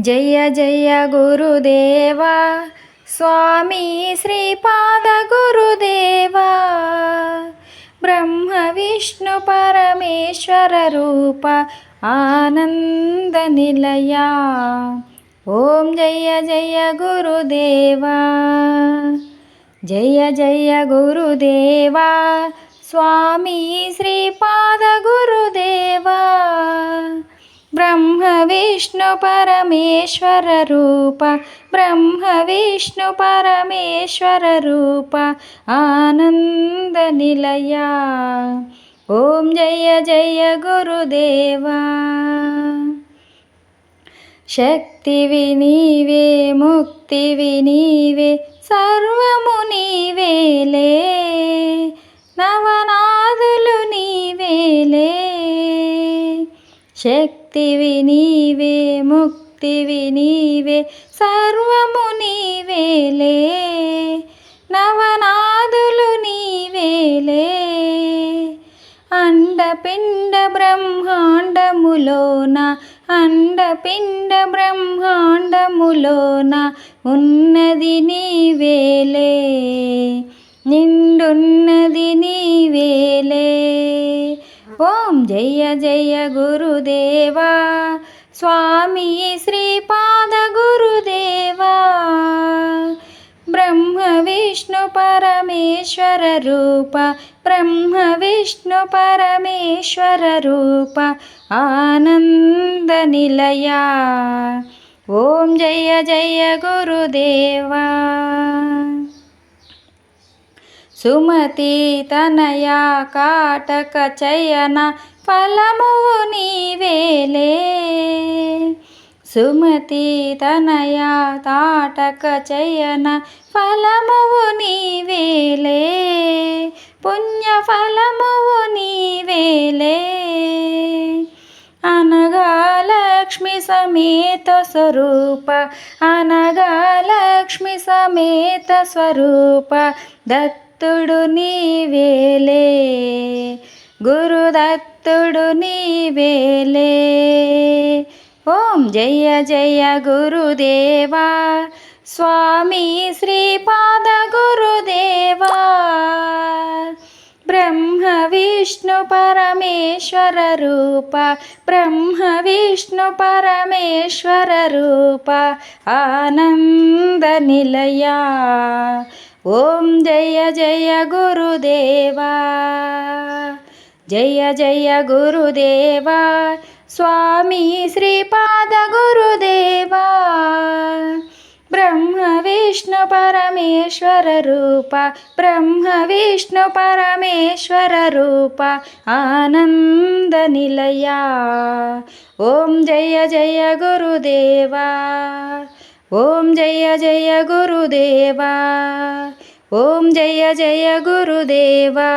జయ జయ గురుదేవా స్వామి శ్రీపాద గురుదేవా బ్రహ్మ విష్ణు పరమేశ్వర రూప ఆనంద నిలయా ఓం జయ జయ గురుదేవా జయ జయ గురుదేవా స్వామి శ్రీపాద గురుదేవా బ్రహ్మ విష్ణు పరమేశ్వర రూప బ్రహ్మ విష్ణు పరమేశ్వర రూప ఆనంద నిలయా ఓం జయ జయ గురుదేవా శక్తివి నీవే ముక్తివి నీవే సర్వము నీవేలే నవనాదులు నీవేలే శక్తివి నీవే ముక్తివి నీవే సర్వము నీవేలే నవనాదులు నీవేలే అండపిండ బ్రహ్మాండములోన అండపిండ బ్రహ్మాండములోన ఉన్నది నీవేలే నిండున్నది నీవేలే ఓం జయ జయ గురుదేవా స్వామి శ్రీపాద గురుదేవా బ్రహ్మ విష్ణు పరమేశ్వర రూప బ్రహ్మ విష్ణు పరమేశ్వర రూప ఆనంద నిలయా ఓం జయ జయ గురుదేవా సుమతి తనయా కాటక చయన ఫలమువు నీవేలే సుమతి తనయా తాటక చయన ఫలమువు నీవేలే పుణ్య ఫలమువు నీవేలే అనగా లక్ష్మి సమేత స్వరూప అనగా లక్ష్మి సమేత స్వరూప దత్తుడు నీవేలే గురుదత్తుడు నీవేలే ఓం జయ జయ గురుదేవా స్వామి శ్రీపాద గురుదేవా బ్రహ్మ విష్ణు పరమేశ్వర రూప బ్రహ్మ విష్ణు పరమేశ్వర రూప ఆనంద నిలయా ఓం జయ జయ గురుదేవా జయ జయ గురుదేవా స్వామి శ్రీపాద గురుదేవా బ్రహ్మ విష్ణు పరమేశ్వర రూప బ్రహ్మ విష్ణు పరమేశ్వర రూప ఆనంద నిలయా ఓం జయ జయ గురుదేవా ఓం జయ జయ గురుదేవా ఓం జయ జయ గురుదేవా